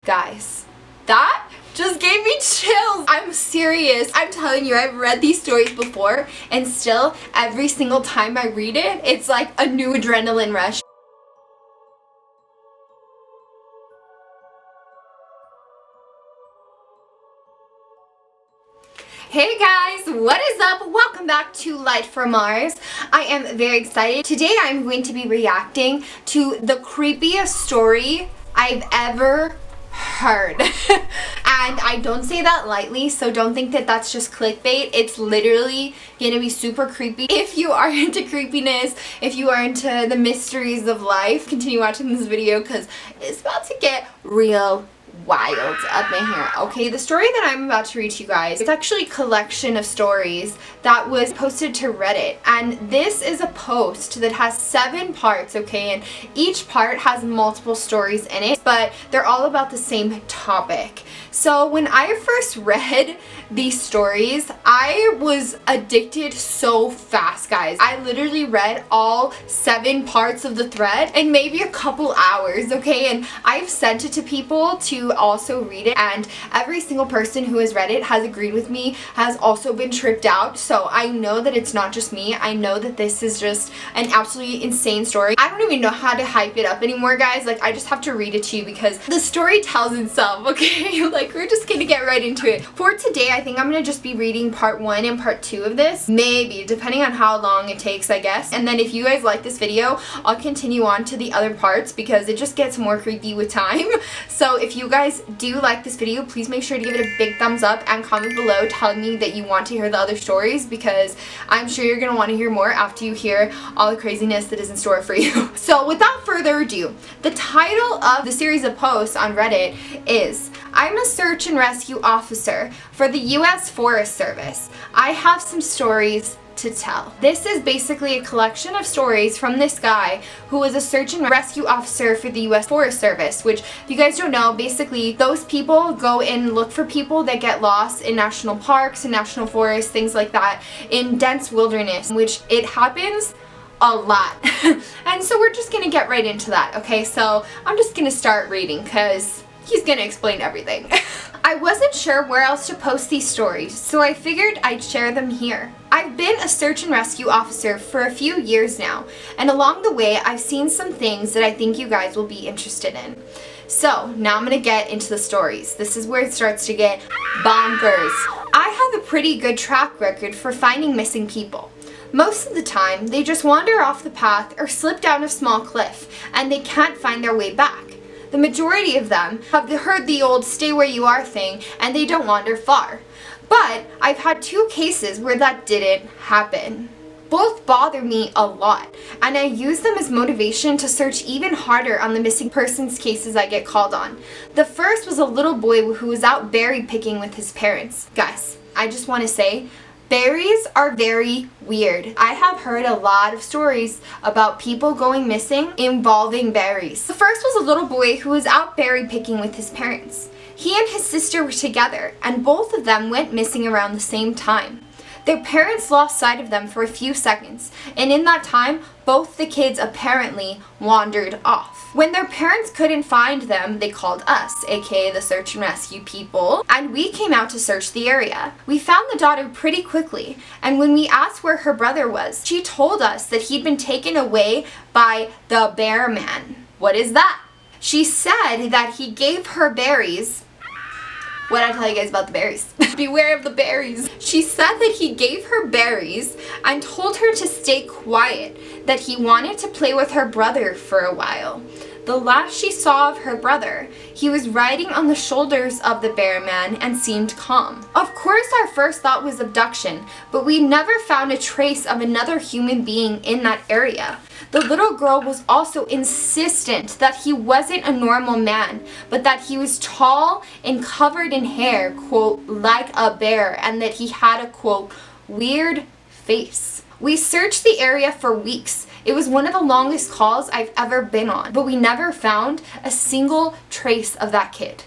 Guys, that just gave me chills. I'm serious. I'm telling you, I've read these stories before, and still, every single time I read it, it's like a new adrenaline rush. Hey guys, what is up? Welcome back to Light from Mars. I am very excited. Today I'm going to be reacting to the creepiest story I've ever heard. And I don't say that lightly, so don't think that that's just clickbait. It's literally gonna be super creepy. If you are into creepiness, if you are into the mysteries of life, continue watching this video because it's about to get real wild up in here. Okay, the story that I'm about to read to you guys, it's actually a collection of stories that was posted to Reddit, and this is a post that has 7 parts, okay, and each part has multiple stories in it, but they're all about the same topic. So when I first read these stories, I was addicted so fast, guys. I literally read all 7 parts of the thread in maybe a couple hours, okay, and I've sent it to people to also read it, and every single person who has read it has agreed with me, has also been tripped out. So I know that it's not just me. I know that this is just an absolutely insane story. I don't even know how to hype it up anymore, guys. Like, I just have to read it to you because the story tells itself, okay? Like, we're just gonna get right into it. For today, I think I'm gonna just be reading part 1 and part 2 of this, maybe, depending on how long it takes, I guess. And then if you guys like this video, I'll continue on to the other parts because it just gets more creepy with time. So if you guys do like this video, please make sure to give it a big thumbs up and comment below telling me that you want to hear the other stories, because I'm sure you're gonna want to hear more after you hear all the craziness that is in store for you. So without further ado, the title of the series of posts on Reddit is "I'm a search and rescue officer for the U.S. Forest Service. I have some stories to tell." This is basically a collection of stories from this guy who was a search and rescue officer for the U.S. Forest Service, which, if you guys don't know, basically those people go and look for people that get lost in national parks and national forests, things like that, in dense wilderness, which it happens a lot. And so we're just gonna get right into that, okay? So I'm just gonna start reading because he's gonna explain everything. I wasn't sure where else to post these stories, so I figured I'd share them here. I've been a search and rescue officer for a few years now, and along the way I've seen some things that I think you guys will be interested in. So now I'm gonna get into the stories. This is where it starts to get bonkers. I have a pretty good track record for finding missing people. Most of the time, they just wander off the path or slip down a small cliff, and they can't find their way back. The majority of them have heard the old stay where you are thing, and they don't wander far. But I've had 2 cases where that didn't happen. Both bother me a lot, and I use them as motivation to search even harder on the missing persons cases I get called on. The first was a little boy who was out berry picking with his parents. Guys, I just want to say, berries are very weird. I have heard a lot of stories about people going missing involving berries. The first was a little boy who was out berry picking with his parents. He and his sister were together, and both of them went missing around the same time. Their parents lost sight of them for a few seconds, and in that time, both the kids apparently wandered off. When their parents couldn't find them, they called us, aka the search and rescue people, and we came out to search the area. We found the daughter pretty quickly, and when we asked where her brother was, she told us that he'd been taken away by the bear man. What is that? She said that he gave her berries. What did I tell you guys about the berries? Beware of the berries. She said that he gave her berries and told her to stay quiet, that he wanted to play with her brother for a while. The last she saw of her brother, he was riding on the shoulders of the bear man and seemed calm. Of course, our first thought was abduction, but we never found a trace of another human being in that area. The little girl was also insistent that he wasn't a normal man, but that he was tall and covered in hair, quote, like a bear, and that he had a, quote, weird face. We searched the area for weeks. It was one of the longest calls I've ever been on, but we never found a single trace of that kid.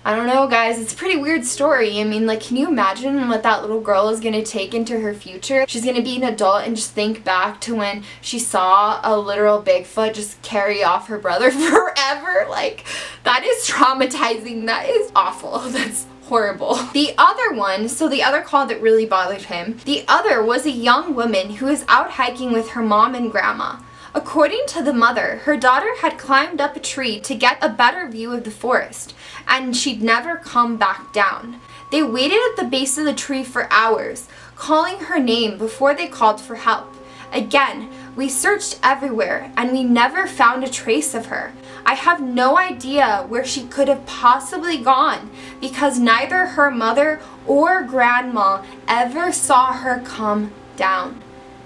I don't know, guys. It's a pretty weird story. I mean, like, can you imagine what that little girl is going to take into her future? She's going to be an adult and just think back to when she saw a literal Bigfoot just carry off her brother forever. Like, that is traumatizing. That is awful. That's horrible. The other one, so the other call that really bothered him, the other was a young woman who was out hiking with her mom and grandma. According to the mother, her daughter had climbed up a tree to get a better view of the forest, and she'd never come back down. They waited at the base of the tree for hours, calling her name before they called for help. Again, we searched everywhere, and we never found a trace of her. I have no idea where she could have possibly gone, because neither her mother or grandma ever saw her come down.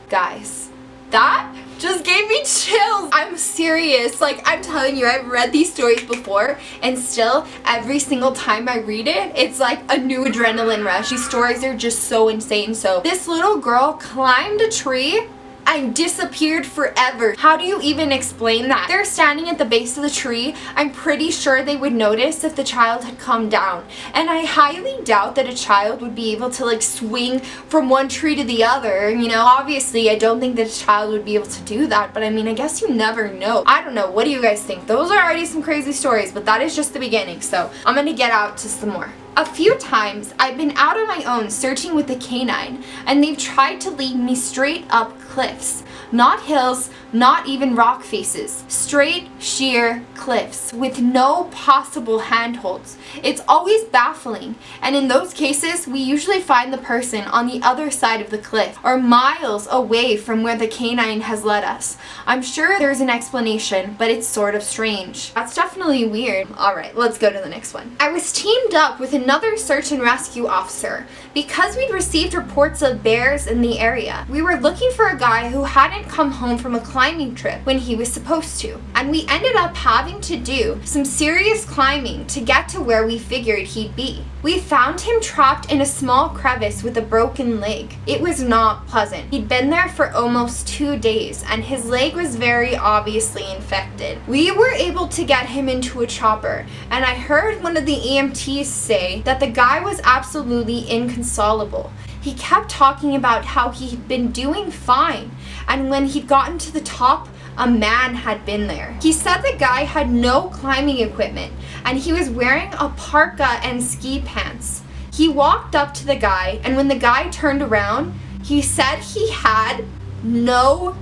Guys, that just gave me chills. I'm serious. Like, I'm telling you, I've read these stories before, and still, every single time I read it, it's like a new adrenaline rush. These stories are just so insane. So this little girl climbed a tree and disappeared forever. How do you even explain that? They're standing at the base of the tree. I'm pretty sure they would notice if the child had come down. And I highly doubt that a child would be able to like swing from one tree to the other. You know, obviously I don't think that a child would be able to do that, but I mean, I guess you never know. I don't know. What do you guys think? Those are already some crazy stories, but that is just the beginning. So I'm gonna get out to some more. A few times I've been out on my own searching with a canine, and they've tried to lead me straight up cliffs. Not hills, not even rock faces. Straight, sheer cliffs with no possible handholds. It's always baffling, and in those cases, we usually find the person on the other side of the cliff or miles away from where the canine has led us. I'm sure there's an explanation, but it's sort of strange. That's definitely weird. Alright, let's go to the next one. I was teamed up with another search and rescue officer because we'd received reports of bears in the area. We were looking for a guy who hadn't come home from a climbing trip when he was supposed to, and we ended up having to do some serious climbing to get to where we figured he'd be. We found him trapped in a small crevice with a broken leg. It was not pleasant. He'd been there for almost 2 days, and his leg was very obviously infected. We were able to get him into a chopper, and I heard one of the EMTs say that the guy was absolutely inconsolable. He kept talking about how he'd been doing fine, and when he'd gotten to the top, a man had been there. He said the guy had no climbing equipment, and he was wearing a parka and ski pants. He walked up to the guy, and when the guy turned around, he said he had no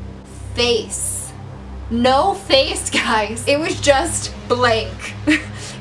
face. No face, guys. It was just blank.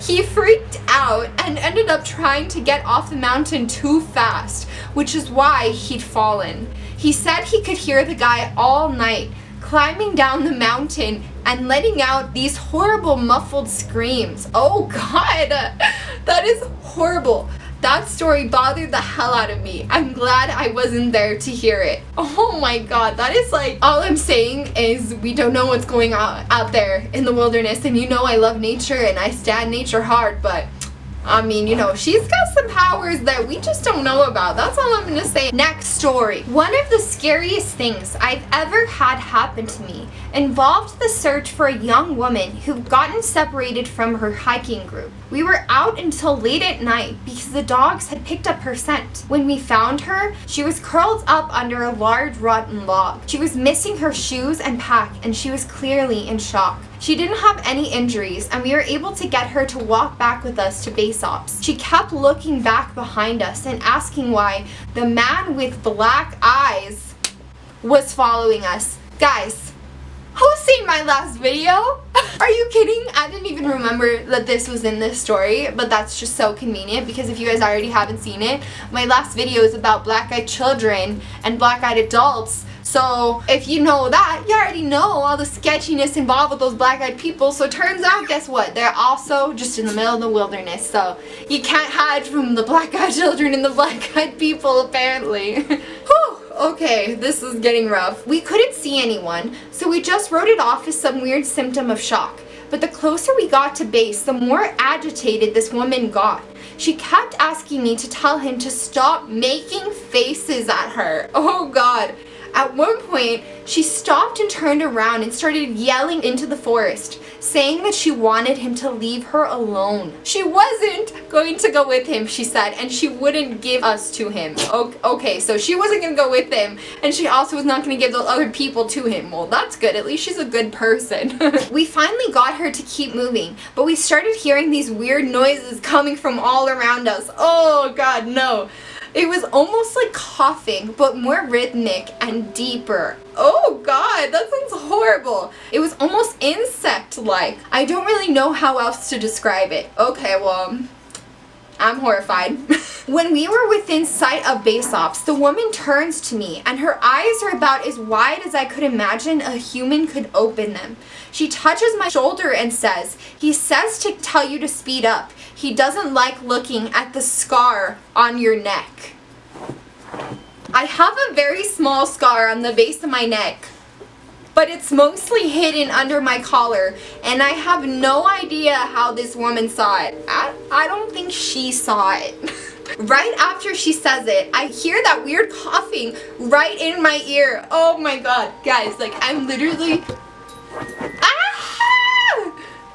He freaked out and ended up trying to get off the mountain too fast, which is why he'd fallen. He said he could hear the guy all night climbing down the mountain and letting out these horrible muffled screams. Oh God, that is horrible. That story bothered the hell out of me. I'm glad I wasn't there to hear it. Oh my God, that is like, all I'm saying is we don't know what's going on out there in the wilderness, and you know I love nature and I stand nature hard, but I mean, you know, she's got some powers that we just don't know about. That's all I'm gonna say. Next story. One of the scariest things I've ever had happen to me involved the search for a young woman who'd gotten separated from her hiking group. We were out until late at night because the dogs had picked up her scent. When we found her, she was curled up under a large rotten log. She was missing her shoes and pack, and she was clearly in shock. She didn't have any injuries, and we were able to get her to walk back with us to base ops. She kept looking back behind us and asking why the man with black eyes was following us. Guys, who's seen my last video? Are you kidding? I didn't even remember that this was in this story, but that's just so convenient because if you guys already haven't seen it, my last video is about black-eyed children and black-eyed adults. So if you know that, you already know all the sketchiness involved with those black-eyed people. So turns out, guess what? They're also just in the middle of the wilderness. So you can't hide from the black-eyed children and the black-eyed people, apparently. Whew. Okay, this is getting rough. We couldn't see anyone, so we just wrote it off as some weird symptom of shock. But the closer we got to base, the more agitated this woman got. She kept asking me to tell him to stop making faces at her. Oh God. At one point, she stopped and turned around and started yelling into the forest, saying that she wanted him to leave her alone. She wasn't going to go with him, she said, and she wouldn't give us to him. Okay, so she wasn't going to go with him, and she also was not going to give those other people to him. Well, that's good. At least she's a good person. We finally got her to keep moving, but we started hearing these weird noises coming from all around us. Oh God, no. It was almost like coughing, but more rhythmic and deeper. Oh God, that sounds horrible. It was almost insect-like. I don't really know how else to describe it. Okay, well, I'm horrified. When we were within sight of base ops, the woman turns to me and her eyes are about as wide as I could imagine a human could open them. She touches my shoulder and says, "He says to tell you to speed up. He doesn't like looking at the scar on your neck." I have a very small scar on the base of my neck, but it's mostly hidden under my collar, and I have no idea how this woman saw it. I don't think she saw it. Right after she says it, I hear that weird coughing right in my ear. Oh my God, guys, like I'm literally...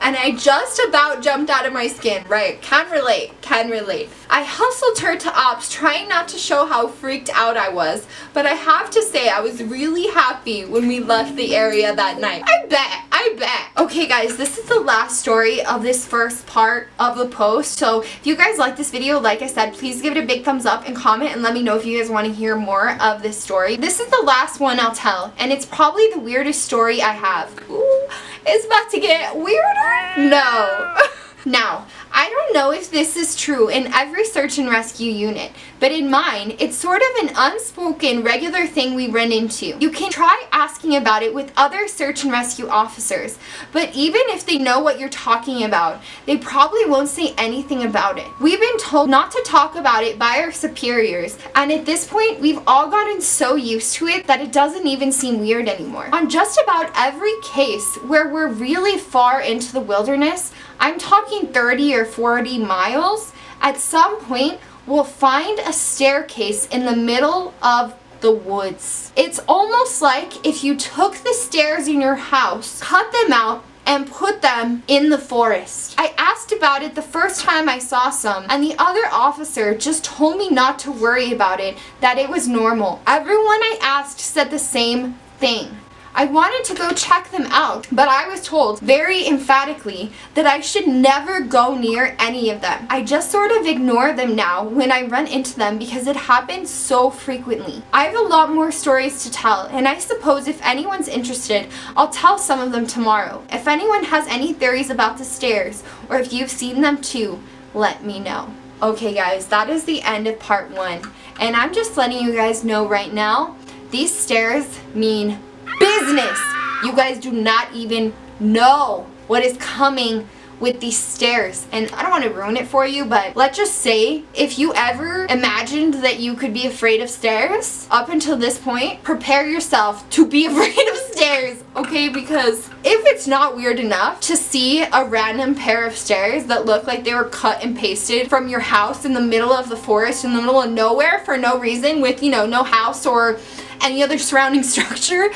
And I just about jumped out of my skin. Right, can relate. I hustled her to ops, trying not to show how freaked out I was, but I have to say I was really happy when we left the area that night. I bet. Okay guys, this is the last story of this first part of the post, so if you guys like this video, like I said, please give it a big thumbs up and comment and let me know if you guys want to hear more of this story. This is the last one I'll tell, and it's probably the weirdest story I have. Ooh, it's about to get weirder? No. Now, I don't know if this is true in every search and rescue unit, but in mine, it's sort of an unspoken regular thing we run into. You can try asking about it with other search and rescue officers, but even if they know what you're talking about, they probably won't say anything about it. We've been told not to talk about it by our superiors, and at this point, we've all gotten so used to it that it doesn't even seem weird anymore. On just about every case where we're really far into the wilderness, I'm talking 30 or 40 miles, at some point we'll find a staircase in the middle of the woods. It's almost like if you took the stairs in your house, cut them out, and put them in the forest. I asked about it the first time I saw some, and the other officer just told me not to worry about it, that it was normal. Everyone I asked said the same thing. I wanted to go check them out, but I was told very emphatically that I should never go near any of them. I just sort of ignore them now when I run into them because it happens so frequently. I have a lot more stories to tell, and I suppose if anyone's interested, I'll tell some of them tomorrow. If anyone has any theories about the stairs, or if you've seen them too, let me know. Okay guys, that is the end of part 1, and I'm just letting you guys know right now, these stairs mean business. You guys do not even know what is coming with these stairs, and I don't want to ruin it for you, but let's just say if you ever imagined that you could be afraid of stairs up until this point, prepare yourself to be afraid of stairs, okay? Because if it's not weird enough to see a random pair of stairs that look like they were cut and pasted from your house in the middle of the forest, in the middle of nowhere for no reason, with, you know, no house or any other surrounding structure,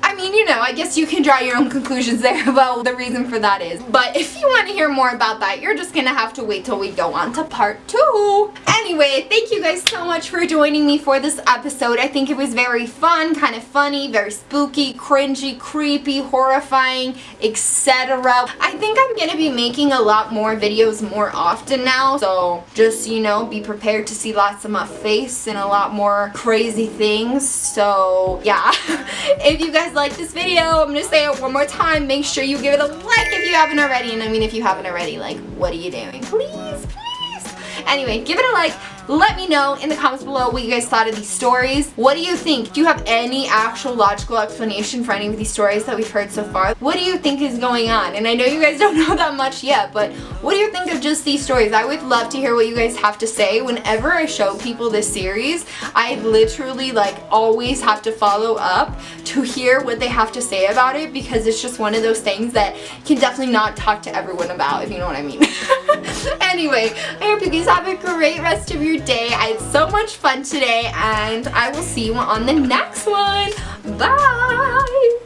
I mean, you know, I guess you can draw your own conclusions there about what the reason for that is. But if you want to hear more about that, you're just gonna have to wait till we go on to part 2. Anyway, thank you guys so much for joining me for this episode. I think it was very fun, kind of funny, very spooky, cringy, creepy, horrifying, etc. I think I'm gonna be making a lot more videos more often now, so just, you know, be prepared to see lots of my face and a lot more crazy things. So yeah, if you guys like this video, I'm gonna say it one more time, make sure you give it a like if you haven't already, and I mean if you haven't already, like, what are you doing? Please. Anyway, give it a like. Let me know in the comments below what you guys thought of these stories. What do you think? Do you have any actual logical explanation for any of these stories that we've heard so far? What do you think is going on? And I know you guys don't know that much yet, but what do you think of just these stories? I would love to hear what you guys have to say. Whenever I show people this series, I literally like always have to follow up to hear what they have to say about it, because it's just one of those things that you can definitely not talk to everyone about, if you know what I mean. Anyway, I hope you guys have a great rest of your day. I had so much fun today, and I will see you on the next one. Bye!